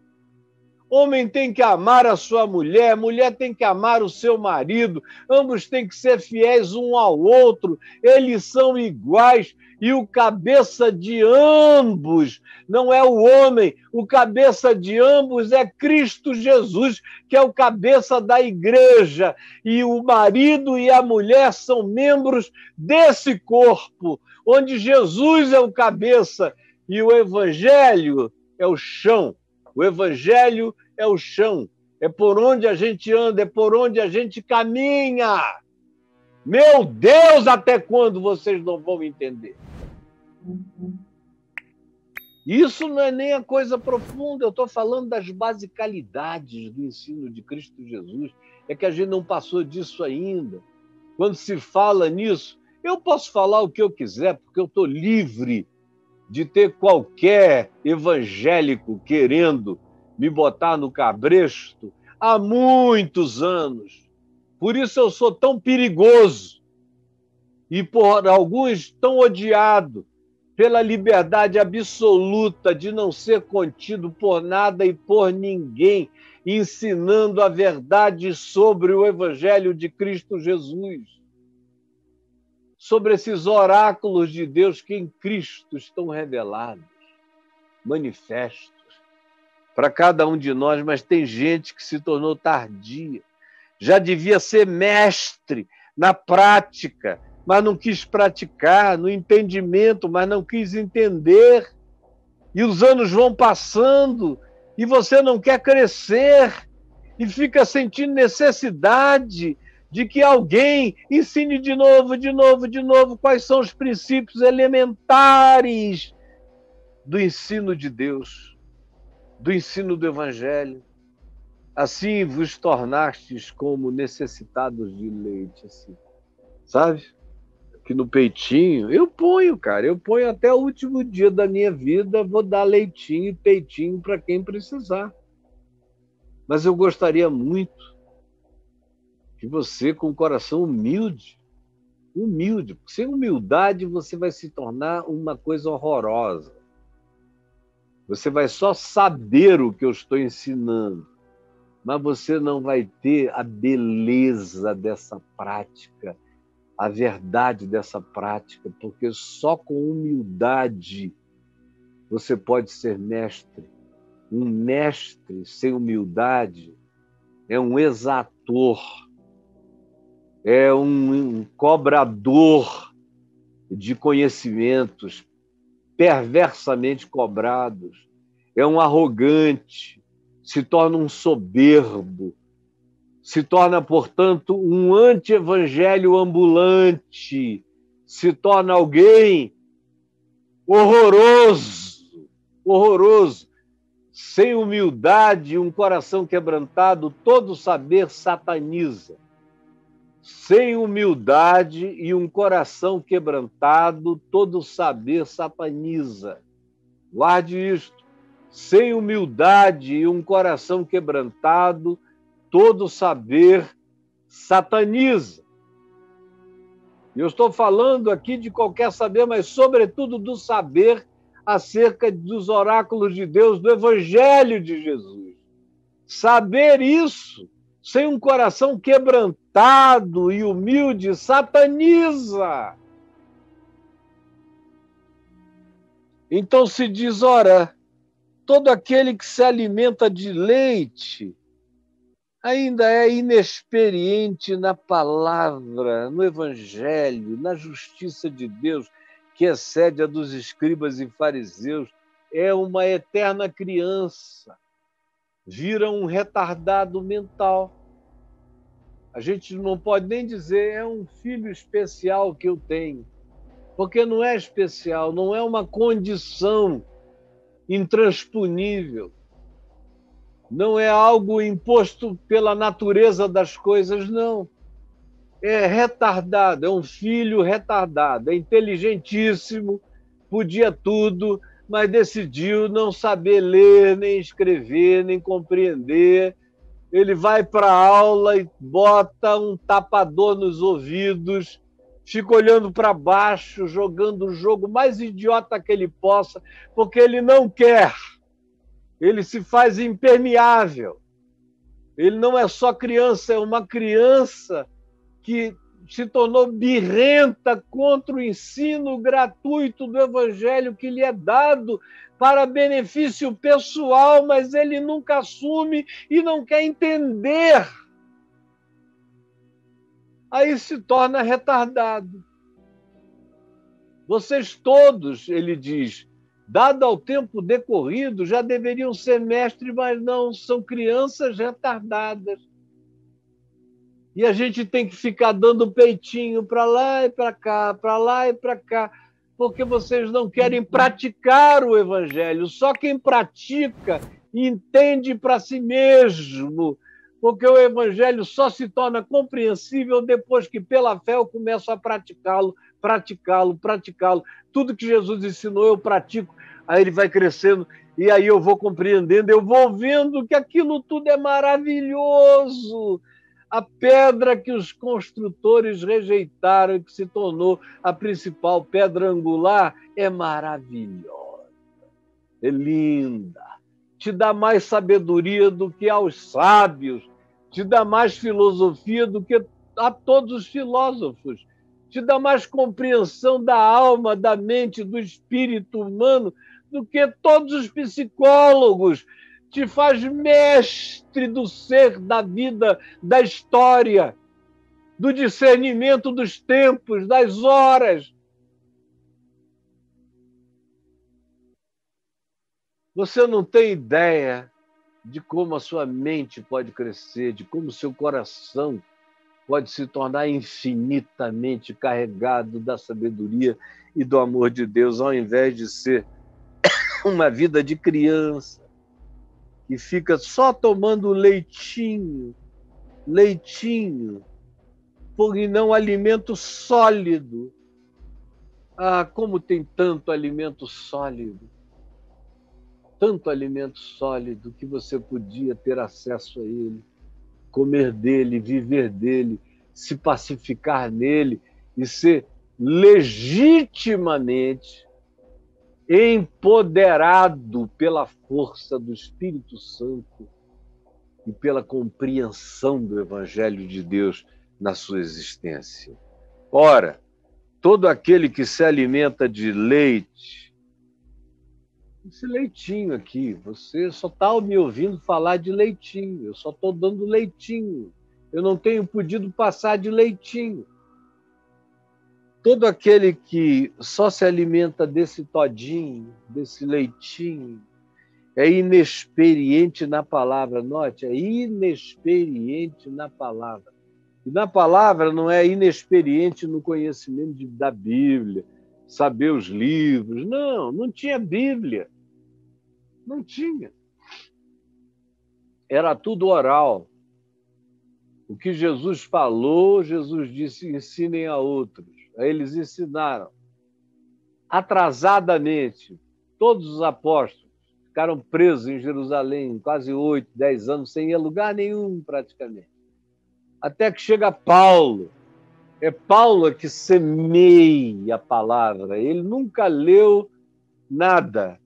Homem tem que amar a sua mulher, mulher tem que amar o seu marido, ambos têm que ser fiéis um ao outro, eles são iguais, e o cabeça de ambos não é o homem, o cabeça de ambos é Cristo Jesus, que é o cabeça da igreja, e o marido e a mulher são membros desse corpo, onde Jesus é o cabeça e o Evangelho é o chão. O Evangelho é o chão, é por onde a gente anda, é por onde a gente caminha. Meu Deus, até quando vocês não vão entender? Isso não é nem a coisa profunda, eu estou falando das basicalidades do ensino de Cristo Jesus. É que a gente não passou disso ainda. Quando se fala nisso, eu posso falar o que eu quiser, porque eu estou livre de ter qualquer evangélico querendo me botar no cabresto há muitos anos. Por isso eu sou tão perigoso e por alguns tão odiado, pela liberdade absoluta de não ser contido por nada e por ninguém, ensinando a verdade sobre o Evangelho de Cristo Jesus, sobre esses oráculos de Deus que em Cristo estão revelados, manifestos para cada um de nós, mas tem gente que se tornou tardia, já devia ser mestre na prática, mas não quis praticar, no entendimento, mas não quis entender, e os anos vão passando, e você não quer crescer, e fica sentindo necessidade de que alguém ensine de novo, quais são os princípios elementares do ensino de Deus, do ensino do Evangelho. Assim vos tornastes como necessitados de leite, assim, sabe? Aqui no peitinho, eu ponho até o último dia da minha vida, vou dar leitinho e peitinho para quem precisar. Mas eu gostaria muito que você, com o coração humilde, porque sem humildade você vai se tornar uma coisa horrorosa. Você vai só saber o que eu estou ensinando, mas você não vai ter a beleza dessa prática, a verdade dessa prática, porque só com humildade você pode ser mestre. Um mestre sem humildade é um exator, é um cobrador de conhecimentos perversamente cobrados, é um arrogante, se torna um soberbo, se torna, portanto, um anti-evangelho ambulante, se torna alguém horroroso, horroroso. Sem humildade e um coração quebrantado, todo saber sataniza. Sem humildade e um coração quebrantado, todo saber sataniza. Guarde isto. Sem humildade e um coração quebrantado, todo saber sataniza. Eu estou falando aqui de qualquer saber, mas sobretudo do saber acerca dos oráculos de Deus, do Evangelho de Jesus. Saber isso, sem um coração quebrantado e humilde, sataniza. Então se diz, ora, todo aquele que se alimenta de leite ainda é inexperiente na palavra, no Evangelho, na justiça de Deus, que excede a dos escribas e fariseus, é uma eterna criança, vira um retardado mental. A gente não pode nem dizer é um filho especial que eu tenho, porque não é especial, não é uma condição intransponível, não é algo imposto pela natureza das coisas, não. É retardado, é um filho retardado, é inteligentíssimo, podia tudo, mas decidiu não saber ler, nem escrever, nem compreender, Ele vai para a aula e bota um tapador nos ouvidos, fica olhando para baixo, jogando o jogo mais idiota que ele possa, porque ele não quer. Ele se faz impermeável. Ele não é só criança, é uma criança que se tornou birrenta contra o ensino gratuito do Evangelho que lhe é dado para benefício pessoal, mas ele nunca assume e não quer entender. Aí se torna retardado. Vocês todos, ele diz, dado ao tempo decorrido, já deveriam ser mestres, mas não, são crianças retardadas. E a gente tem que ficar dando peitinho para lá e para cá, para lá e para cá, porque vocês não querem praticar o Evangelho. Só quem pratica entende para si mesmo, porque o Evangelho só se torna compreensível depois que, pela fé, eu começo a praticá-lo. Tudo que Jesus ensinou, eu pratico. Aí ele vai crescendo, e aí eu vou compreendendo, eu vou vendo que aquilo tudo é maravilhoso. A pedra que os construtores rejeitaram e que se tornou a principal pedra angular é maravilhosa, é linda, te dá mais sabedoria do que aos sábios, te dá mais filosofia do que a todos os filósofos, te dá mais compreensão da alma, da mente, do espírito humano do que todos os psicólogos, te faz mestre do ser, da vida, da história, do discernimento dos tempos, das horas. Você não tem ideia de como a sua mente pode crescer, de como o seu coração pode se tornar infinitamente carregado da sabedoria e do amor de Deus, ao invés de ser uma vida de criança que fica só tomando leitinho, e não alimento sólido. Ah, como tem tanto alimento sólido que você podia ter acesso a ele, comer dele, viver dele, se pacificar nele e ser legitimamente empoderado pela força do Espírito Santo e pela compreensão do Evangelho de Deus na sua existência. Ora, todo aquele que se alimenta de leite, esse leitinho aqui, você só está me ouvindo falar de leitinho, eu só estou dando leitinho, eu não tenho podido passar de leitinho. Todo aquele que só se alimenta desse todinho, desse leitinho, é inexperiente na palavra. Note, é inexperiente na palavra. E na palavra não é inexperiente no conhecimento da Bíblia, saber os livros. Não, não tinha Bíblia. Não tinha. Era tudo oral. O que Jesus falou, Jesus disse, ensinem a outros. Aí eles ensinaram. Atrasadamente, todos os apóstolos ficaram presos em Jerusalém, quase 8, 10 anos, sem ir a lugar nenhum, praticamente. Até que chega Paulo. É Paulo que semeia a palavra. Ele nunca leu nada.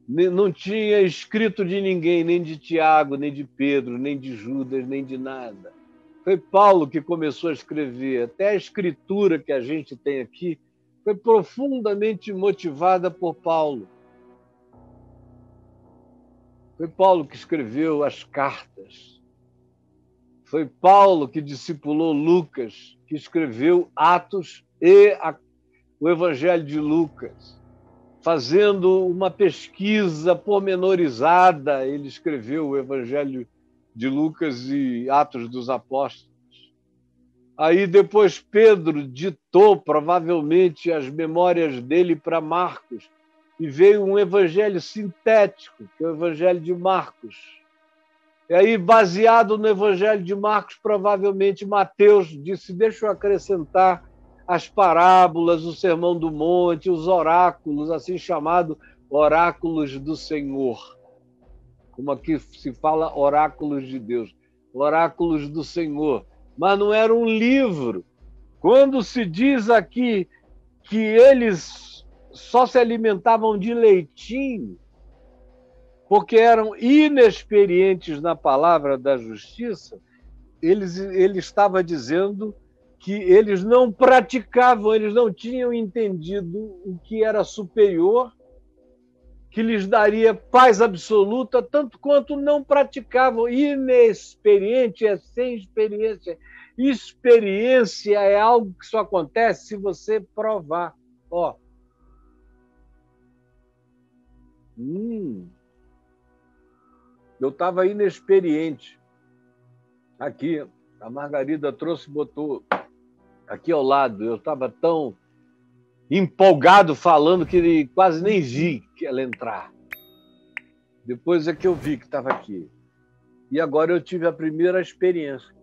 Não tinha escrito de ninguém, nem de Tiago, nem de Pedro, nem de Judas, nem de nada. Foi Paulo que começou a escrever. Até a escritura que a gente tem aqui foi profundamente motivada por Paulo. Foi Paulo que escreveu as cartas. Foi Paulo que discipulou Lucas, que escreveu Atos e o Evangelho de Lucas. Fazendo uma pesquisa pormenorizada, ele escreveu o Evangelho de Lucas e Atos dos Apóstolos. Aí depois Pedro ditou provavelmente as memórias dele para Marcos e veio um evangelho sintético, que é o Evangelho de Marcos. E aí, baseado no Evangelho de Marcos, provavelmente Mateus disse, deixa eu acrescentar as parábolas, o Sermão do Monte, os oráculos, assim chamado oráculos do Senhor. Como aqui se fala, oráculos de Deus. oráculos do Senhor, mas não era um livro. Quando se diz aqui que eles só se alimentavam de leitinho, porque eram inexperientes na palavra da justiça, ele estava dizendo que eles não praticavam, eles não tinham entendido o que era superior, que lhes daria paz absoluta, tanto quanto não praticavam. Inexperiente é sem experiência. Experiência é algo que só acontece se você provar. Ó. Eu estava inexperiente. Aqui, a Margarida trouxe e botou aqui ao lado. Eu estava tão empolgado falando que quase nem vi que ela entrar. Depois é que eu vi que estava aqui. E agora eu tive a primeira experiência.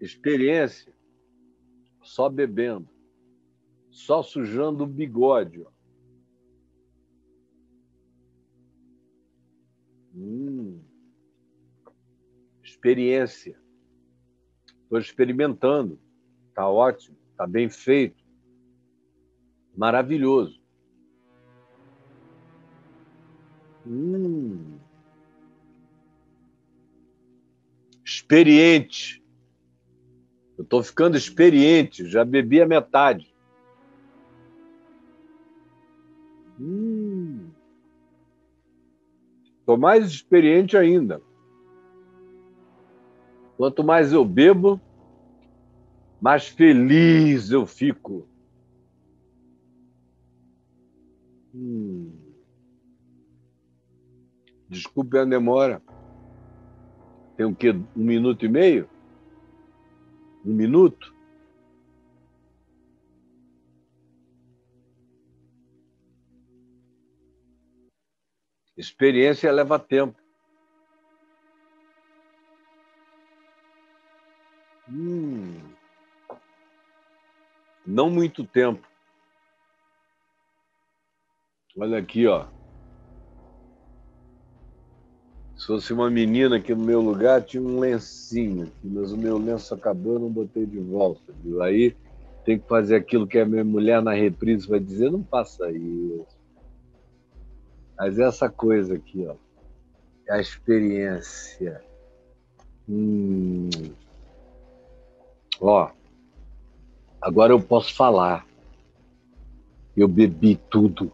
Experiência só bebendo, só sujando o bigode. Ó. Experiência. Estou experimentando. Está ótimo, está bem feito. Maravilhoso. Experiente. Eu estou ficando experiente, já bebi a metade. Estou mais experiente ainda. Quanto mais eu bebo, mais feliz eu fico. Desculpe a demora. Tem o quê? 1 minuto e meio? 1 minuto? Experiência leva tempo. Não muito tempo. Olha aqui, ó. Se fosse uma menina aqui no meu lugar, tinha um lencinho aqui, mas o meu lenço acabou, eu não botei de volta. Viu? Aí tem que fazer aquilo que a minha mulher na reprise vai dizer, não faça isso. Mas essa coisa aqui, ó, é a experiência. Ó, agora eu posso falar. Eu bebi tudo.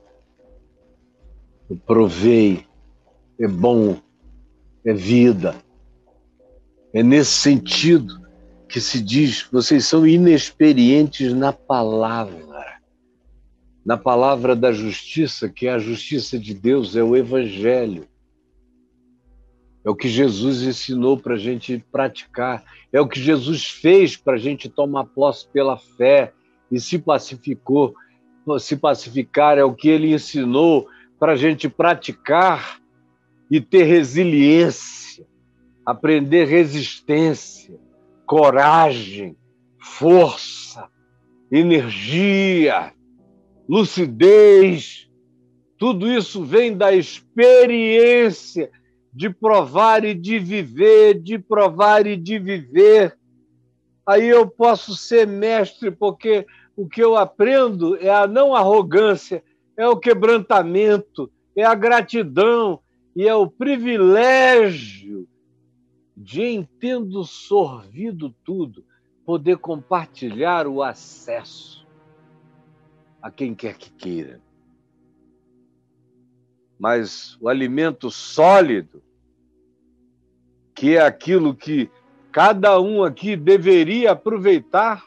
Eu provei. É bom. É vida. É nesse sentido que se diz, vocês são inexperientes na palavra da justiça, que é a justiça de Deus, é o Evangelho. É o que Jesus ensinou para a gente praticar. É o que Jesus fez para a gente tomar posse pela fé e se pacificou. Se pacificar é o que ele ensinou para a gente praticar e ter resiliência, aprender resistência, coragem, força, energia, lucidez. Tudo isso vem da experiência de provar e de viver, de provar e de viver. Aí eu posso ser mestre, porque o que eu aprendo é a não arrogância, é o quebrantamento, é a gratidão e é o privilégio de, em tendo sorvido tudo, poder compartilhar o acesso a quem quer que queira. Mas o alimento sólido, que é aquilo que cada um aqui deveria aproveitar,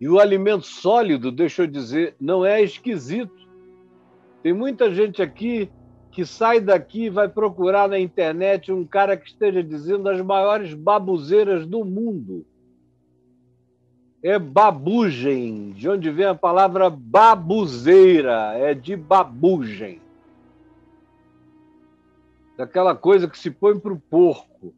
e o alimento sólido, deixa eu dizer, não é esquisito. Tem muita gente aqui que sai daqui e vai procurar na internet um cara que esteja dizendo as maiores babuzeiras do mundo. É babugem, de onde vem a palavra babuzeira, é de babugem. Daquela coisa que se põe para o porco,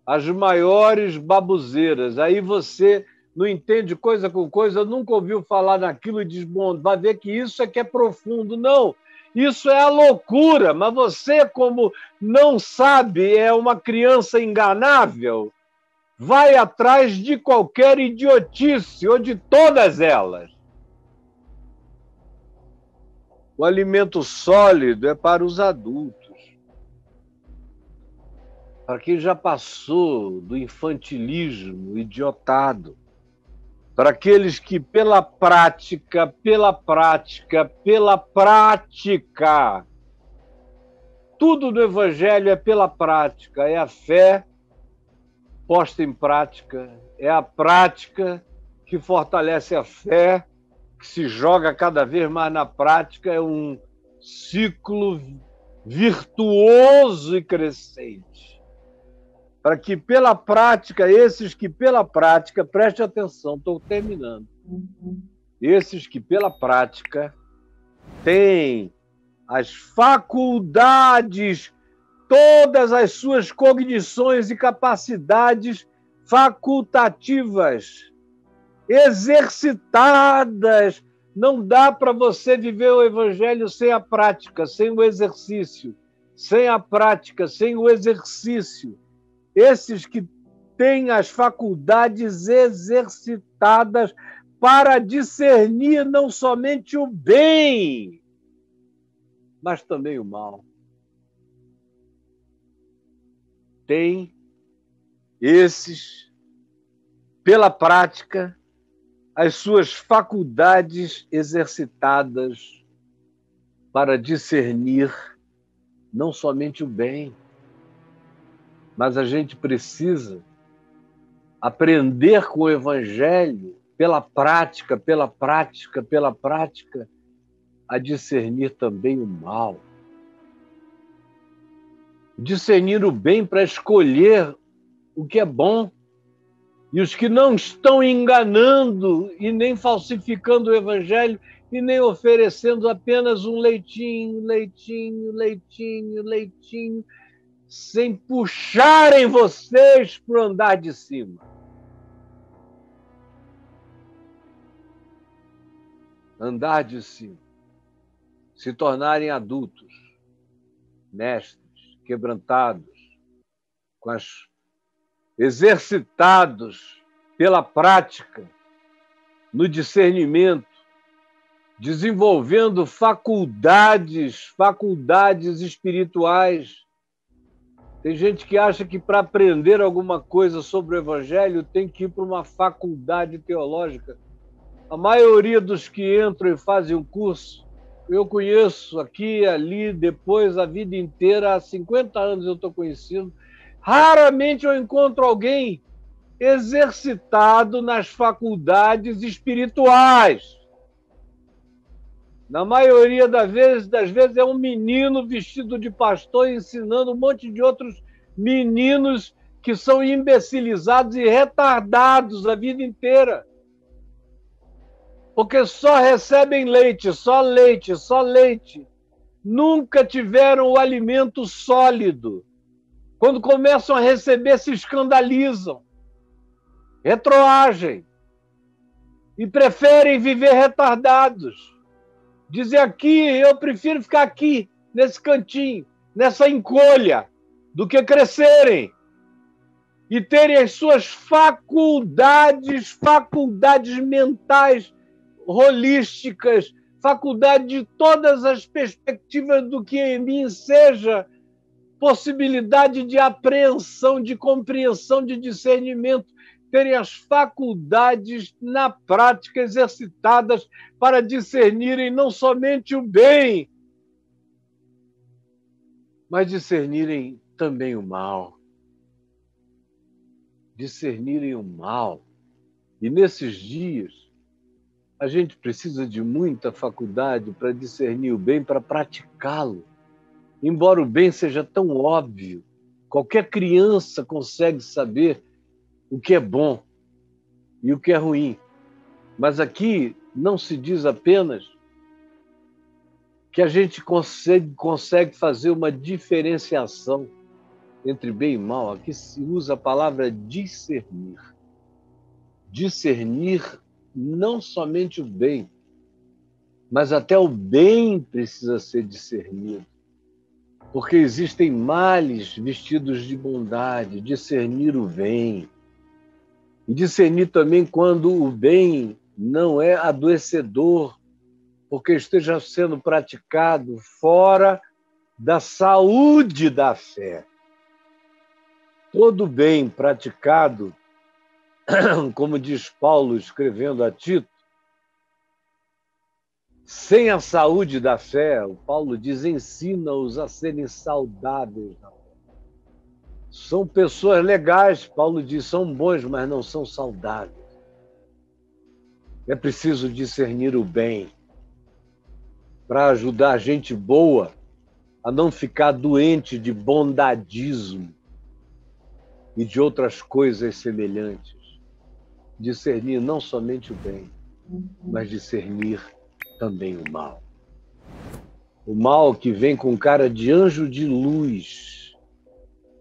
as maiores babuzeiras. Aí você não entende coisa com coisa, nunca ouviu falar naquilo e diz, bom, vai ver que isso é que é profundo. Não, isso é a loucura, mas você, como não sabe, é uma criança enganável, vai atrás de qualquer idiotice ou de todas elas. O alimento sólido é para os adultos, para quem já passou do infantilismo idiotado, para aqueles que pela prática, tudo no Evangelho é pela prática, é a fé posta em prática, é a prática que fortalece a fé, que se joga cada vez mais na prática, é um ciclo virtuoso e crescente. Para que pela prática, esses que pela prática, preste atenção, estou terminando, esses que pela prática têm as faculdades, todas as suas cognições e capacidades facultativas, exercitadas. Não dá para você viver o Evangelho sem a prática, sem o exercício, sem a prática, sem o exercício. Esses que têm as faculdades exercitadas para discernir não somente o bem, mas também o mal. Tem esses, pela prática, as suas faculdades exercitadas para discernir não somente o bem, mas a gente precisa aprender com o Evangelho, pela prática, a discernir também o mal. Discernir o bem para escolher o que é bom. E os que não estão enganando e nem falsificando o Evangelho e nem oferecendo apenas um leitinho, sem puxarem vocês para o andar de cima. Andar de cima. Se tornarem adultos, mestres, quebrantados, exercitados pela prática, no discernimento, desenvolvendo faculdades espirituais. Tem gente que acha que para aprender alguma coisa sobre o Evangelho tem que ir para uma faculdade teológica. A maioria dos que entram e fazem um curso, eu conheço aqui, ali, depois, a vida inteira, há 50 anos eu estou conhecido, raramente eu encontro alguém exercitado nas faculdades espirituais. Na maioria das vezes é um menino vestido de pastor ensinando um monte de outros meninos que são imbecilizados e retardados a vida inteira. Porque só recebem leite, só leite. Nunca tiveram o alimento sólido. Quando começam a receber, se escandalizam, retroagem e preferem viver retardados. Dizem aqui, eu prefiro ficar aqui, nesse cantinho, nessa encolha, do que crescerem e terem as suas faculdades mentais, holísticas, faculdade de todas as perspectivas do que em mim seja possibilidade de apreensão, de compreensão, de discernimento, terem as faculdades na prática exercitadas para discernirem não somente o bem, mas discernirem também o mal. Discernirem o mal. E nesses dias, a gente precisa de muita faculdade para discernir o bem, para praticá-lo. Embora o bem seja tão óbvio, qualquer criança consegue saber o que é bom e o que é ruim. Mas aqui não se diz apenas que a gente consegue fazer uma diferenciação entre bem e mal. Aqui se usa a palavra discernir. discernir não somente o bem, mas até o bem precisa ser discernido. Porque existem males vestidos de bondade, discernir o bem. E discernir também quando o bem não é adoecedor, porque esteja sendo praticado fora da saúde da fé. Todo bem praticado, como diz Paulo escrevendo a Tito, sem a saúde da fé, o Paulo diz, ensina-os a serem saudáveis na fé. São pessoas legais, Paulo diz, são bons, mas não são saudáveis. É preciso discernir o bem para ajudar a gente boa a não ficar doente de bondadismo e de outras coisas semelhantes. Discernir não somente o bem, mas discernir também o mal. O mal que vem com cara de anjo de luz,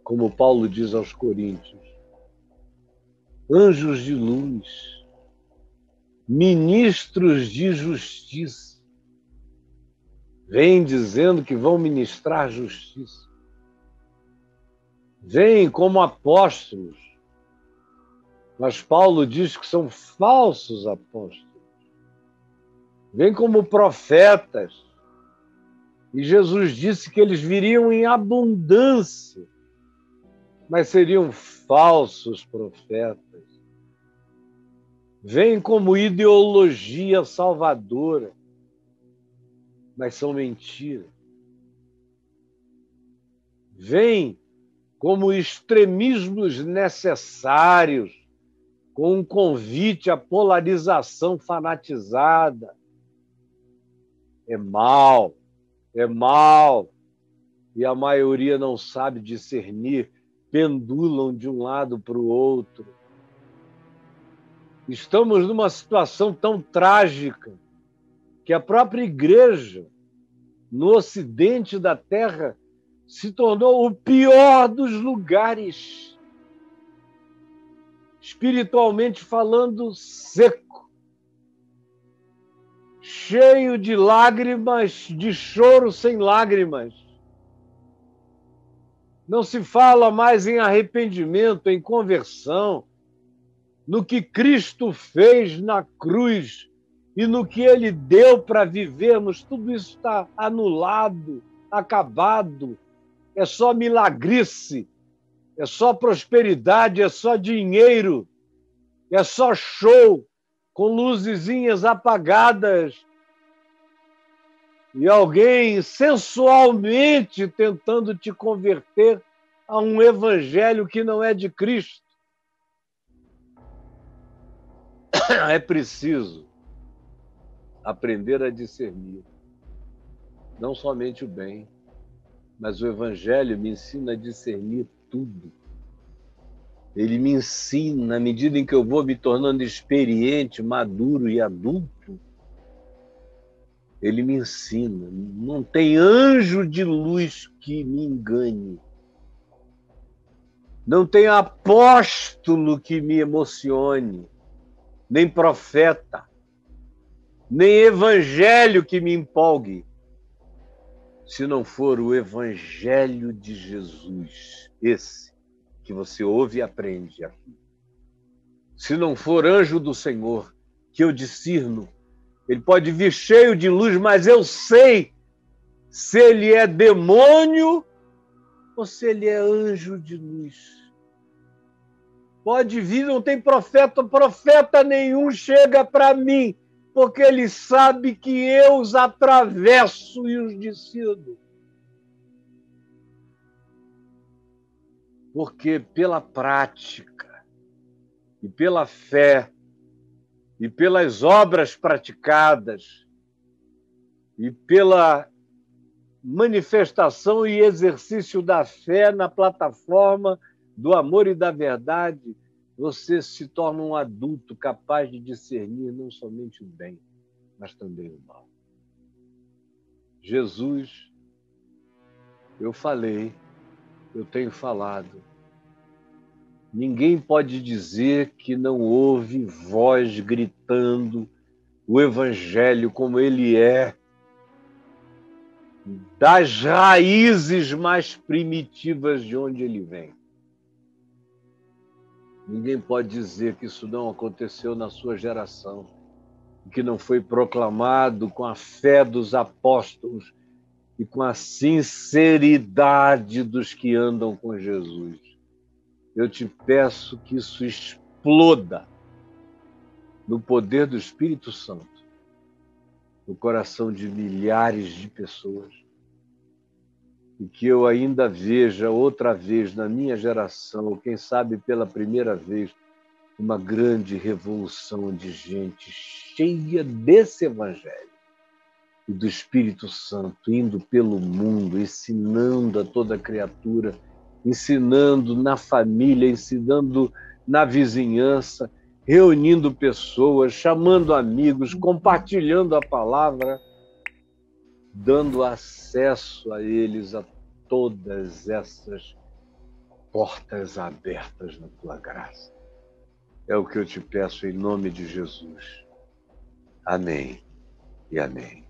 como Paulo diz aos Coríntios. Anjos de luz, ministros de justiça, vêm dizendo que vão ministrar justiça. Vêm como apóstolos, mas Paulo diz que são falsos apóstolos. Vêm como profetas, e Jesus disse que eles viriam em abundância, mas seriam falsos profetas. Vêm como ideologia salvadora, mas são mentiras. Vêm como extremismos necessários, com um convite à polarização fanatizada. É mal, e a maioria não sabe discernir, pendulam de um lado para o outro. Estamos numa situação tão trágica que a própria igreja, no ocidente da Terra, se tornou o pior dos lugares. Espiritualmente falando, seco. Cheio de lágrimas, de choro sem lágrimas. Não se fala mais em arrependimento, em conversão, no que Cristo fez na cruz e no que Ele deu para vivermos. Tudo isso está anulado, acabado. É só milagrice, é só prosperidade, é só dinheiro, é só show, com luzezinhas apagadas e alguém sensualmente tentando te converter a um evangelho que não é de Cristo. É preciso aprender a discernir não somente o bem, mas o evangelho me ensina a discernir tudo. Ele me ensina, na medida em que eu vou me tornando experiente, maduro e adulto, ele me ensina. Não tem anjo de luz que me engane. Não tem apóstolo que me emocione, nem profeta, nem evangelho que me empolgue, se não for o evangelho de Jesus, esse que você ouve e aprende aqui. Se não for anjo do Senhor, que eu discerno, ele pode vir cheio de luz, mas eu sei se ele é demônio ou se ele é anjo de luz. Pode vir, não tem profeta nenhum chega para mim, porque ele sabe que eu os atravesso e os decido. Porque pela prática e pela fé e pelas obras praticadas e pela manifestação e exercício da fé na plataforma do amor e da verdade, você se torna um adulto capaz de discernir não somente o bem, mas também o mal. Jesus, eu falei, eu tenho falado, Ninguém pode dizer que não ouve voz gritando o Evangelho como ele é, das raízes mais primitivas de onde ele vem. Ninguém pode dizer que isso não aconteceu na sua geração, que não foi proclamado com a fé dos apóstolos e com a sinceridade dos que andam com Jesus. Eu te peço que isso exploda no poder do Espírito Santo, no coração de milhares de pessoas, e que eu ainda veja outra vez na minha geração, ou quem sabe pela primeira vez, uma grande revolução de gente cheia desse Evangelho e do Espírito Santo, indo pelo mundo, ensinando a toda criatura, ensinando na família, ensinando na vizinhança, reunindo pessoas, chamando amigos, compartilhando a palavra, dando acesso a eles a todas essas portas abertas na tua graça. É o que eu te peço em nome de Jesus. Amém e amém.